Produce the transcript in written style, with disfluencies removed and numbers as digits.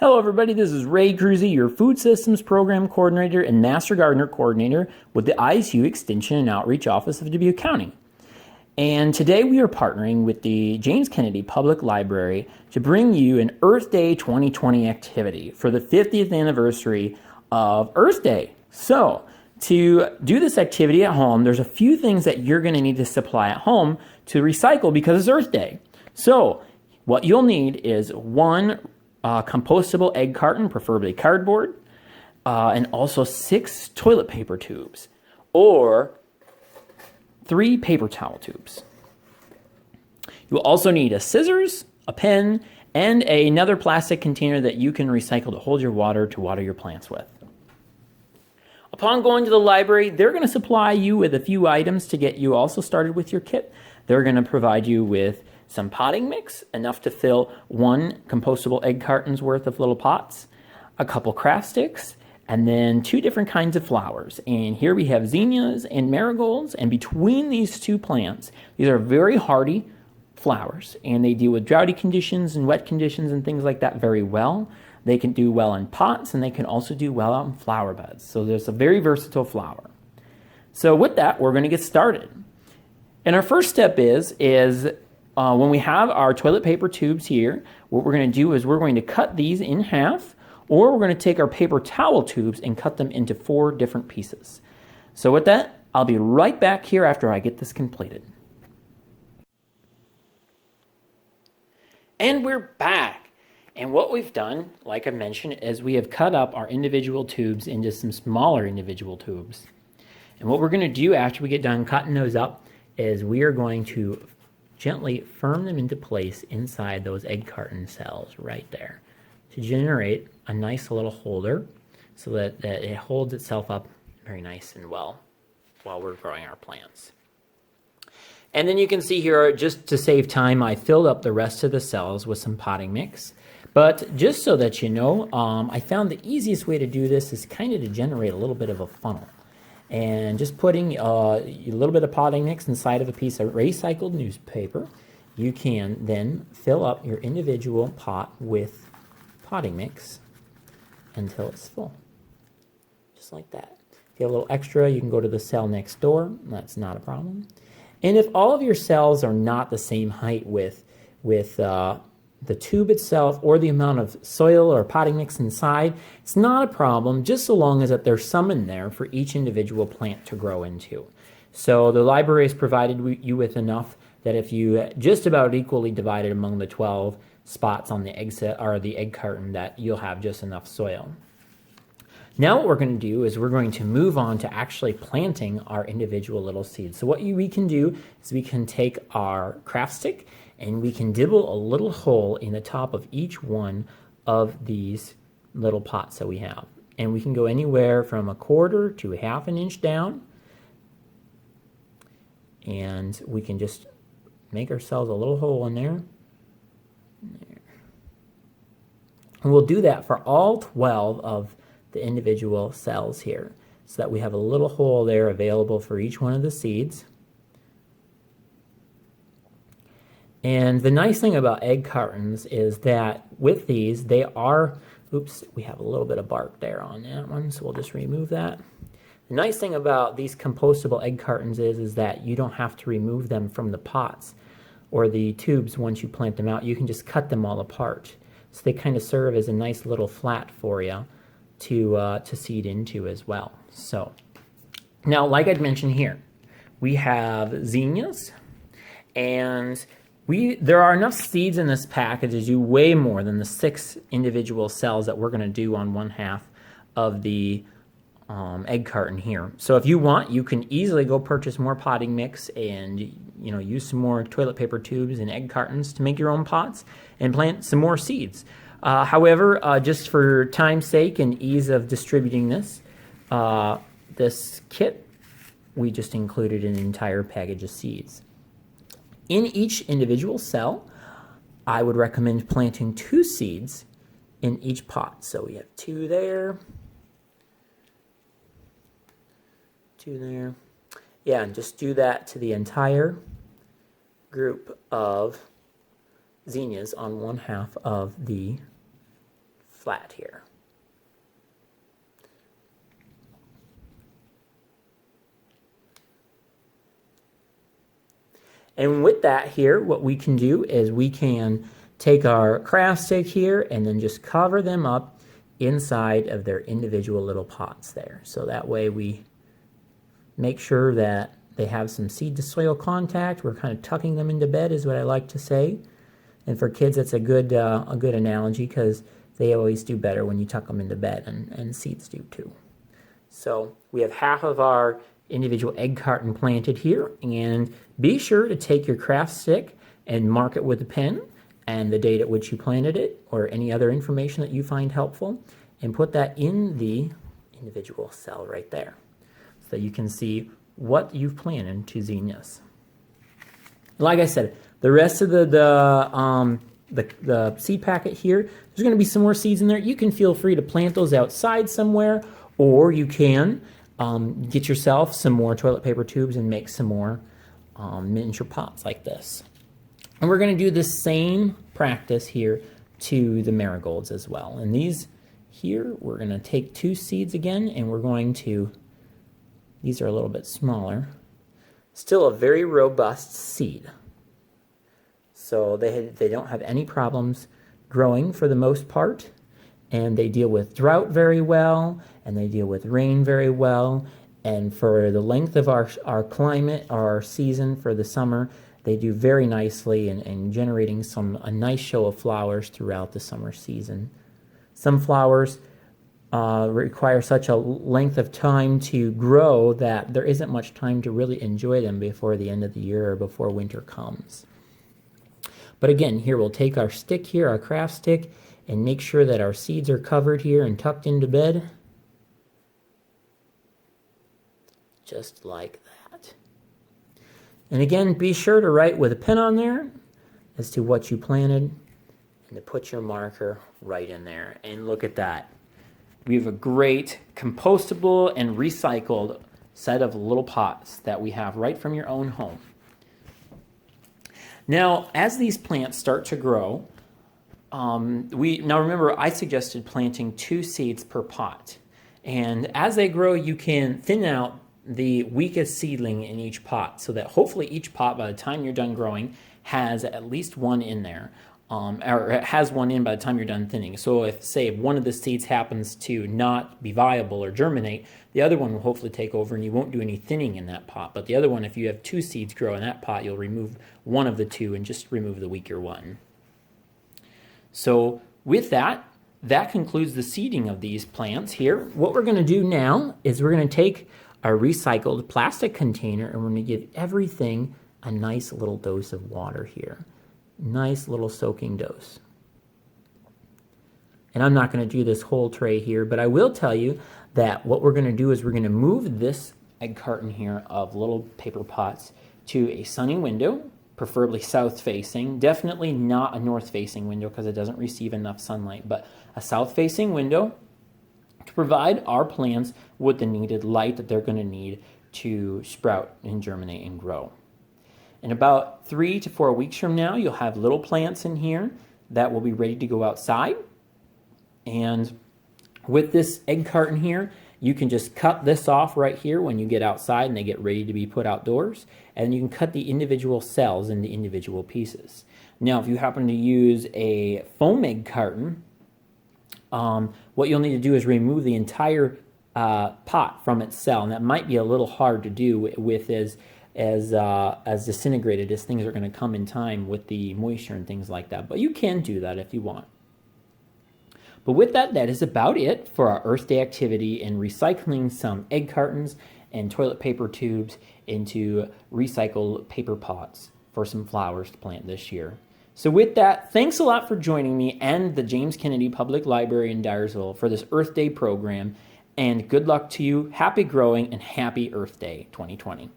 Hello everybody, this is Ray Cruzy, your Food Systems Program Coordinator and Master Gardener Coordinator with the ISU Extension and Outreach Office of Dubuque County. And today we are partnering with the James Kennedy Public Library to bring you an Earth Day 2020 activity for the 50th anniversary of Earth Day. So, to do this activity at home, there's a few things that you're going to need to supply at home to recycle because it's Earth Day. So, what you'll need is one compostable egg carton, preferably cardboard, and also 6 toilet paper tubes, or 3 paper towel tubes. You will also need a scissors, a pen, and another plastic container that you can recycle to hold your water to water your plants with. Upon going to the library, they're going to supply you with a few items to get you also started with your kit. They're going to provide you with some potting mix, enough to fill 1 compostable egg carton's worth of little pots, a couple craft sticks, and then 2 different kinds of flowers. And here we have zinnias and marigolds, and between these 2 plants, these are very hardy flowers, and they deal with droughty conditions and wet conditions and things like that very well. They can do well in pots, and they can also do well out in flower beds. So there's a very versatile flower. So with that, we're going to get started. And our first step is when we have our toilet paper tubes here, what we're going to do is we're going to cut these in half, or we're going to take our paper towel tubes and cut them into 4 different pieces. So with that, I'll be right back here after I get this completed. And we're back. And what we've done, like I mentioned, is we have cut up our individual tubes into some smaller individual tubes. And what we're going to do after we get done cutting those up is we are going to gently firm them into place inside those egg carton cells right there to generate a nice little holder so that it holds itself up very nice and well while we're growing our plants. And then you can see here, just to save time, I filled up the rest of the cells with some potting mix. But just so that you know, I found the easiest way to do this is kind of to generate a little bit of a funnel. And just putting a little bit of potting mix inside of a piece of recycled newspaper, you can then fill up your individual pot with potting mix until it's full. Just like that. If you have a little extra, you can go to the cell next door. That's not a problem. And if all of your cells are not the same height with the tube itself or the amount of soil or potting mix inside, it's not a problem, just so long as that there's some in there for each individual plant to grow into. So the library has provided you with enough that if you just about equally divide it among the 12 spots on the egg set or the egg carton, that you'll have just enough soil. Now what we're going to do is we're going to move on to actually planting our individual little seeds. So what we can do is we can take our craft stick and we can dibble a little hole in the top of each one of these little pots that we have. And we can go anywhere from 1/4 to 1/2 inch down. And we can just make ourselves a little hole in there. And we'll do that for all 12 of the individual cells here, so that we have a little hole there available for each one of the seeds. And the nice thing about egg cartons is that with these, they are, oops, we have a little bit of bark there on that one, so we'll just remove that. The nice thing about these compostable egg cartons is that you don't have to remove them from the pots or the tubes once you plant them out. You can just cut them all apart. So they kind of serve as a nice little flat for you to seed into as well. So now, like I'd mentioned here, we have zinnias, and there are enough seeds in this package to do way more than the 6 individual cells that we're going to do on 1/2 of the egg carton here. So if you want, you can easily go purchase more potting mix and use some more toilet paper tubes and egg cartons to make your own pots and plant some more seeds. However, just for time's sake and ease of distributing this kit, we just included an entire package of seeds. In each individual cell, I would recommend planting 2 seeds in each pot. So we have 2 there, 2 there. Yeah, and just do that to the entire group of zinnias on 1/2 of the flat here. And with that here, what we can do is we can take our craft stick here and then just cover them up inside of their individual little pots there. So that way we make sure that they have some seed to soil contact. We're kind of tucking them into bed is what I like to say. And for kids, that's a good analogy because they always do better when you tuck them into bed, and seeds do too. So we have half of our individual egg carton planted here, and be sure to take your craft stick and mark it with a pen and the date at which you planted it or any other information that you find helpful, and put that in the individual cell right there so that you can see what you've planted to zinnias. Like I said, the rest of the seed packet here, there's going to be some more seeds in there. You can feel free to plant those outside somewhere, or you can get yourself some more toilet paper tubes and make some more miniature pots like this. And we're going to do the same practice here to the marigolds as well. And these here, we're going to take 2 seeds again, and we're going to, these are a little bit smaller, still a very robust seed. So they don't have any problems growing for the most part, and they deal with drought very well, and they deal with rain very well, and for the length of our climate, our season for the summer, they do very nicely in generating a nice show of flowers throughout the summer season. Some flowers require such a length of time to grow that there isn't much time to really enjoy them before the end of the year or before winter comes. But again, here we'll take our stick here, our craft stick, and make sure that our seeds are covered here and tucked into bed. Just like that. And again, be sure to write with a pen on there as to what you planted and to put your marker right in there. And look at that. We have a great compostable and recycled set of little pots that we have right from your own home. Now, as these plants start to grow, now remember, I suggested planting 2 seeds per pot. And as they grow, you can thin out the weakest seedling in each pot so that hopefully each pot, by the time you're done growing, has at least one in there. Or it has one in by the time you're done thinning. So if, say, one of the seeds happens to not be viable or germinate, the other one will hopefully take over and you won't do any thinning in that pot. But the other one, if you have 2 seeds grow in that pot, you'll remove one of the 2 and just remove the weaker one. So with that, that concludes the seeding of these plants here. What we're going to do now is we're going to take our recycled plastic container and we're going to give everything a nice little dose of water here. Nice little soaking dose. And I'm not going to do this whole tray here, but I will tell you that what we're going to do is we're going to move this egg carton here of little paper pots to a sunny window, preferably south facing. Definitely not a north facing window because it doesn't receive enough sunlight, but a south facing window to provide our plants with the needed light that they're going to need to sprout and germinate and grow. In about 3 to 4 weeks from now, you'll have little plants in here that will be ready to go outside. And with this egg carton here, you can just cut this off right here when you get outside and they get ready to be put outdoors. And you can cut the individual cells into individual pieces. Now, if you happen to use a foam egg carton, what you'll need to do is remove the entire pot from its cell. And that might be a little hard to do with as disintegrated as things are going to come in time with the moisture and things like that. But you can do that if you want. But with that, that is about it for our Earth Day activity in recycling some egg cartons and toilet paper tubes into recycled paper pots for some flowers to plant this year. So with that, thanks a lot for joining me and the James Kennedy Public Library in Dyersville for this Earth Day program. And good luck to you. Happy growing and happy Earth Day 2020.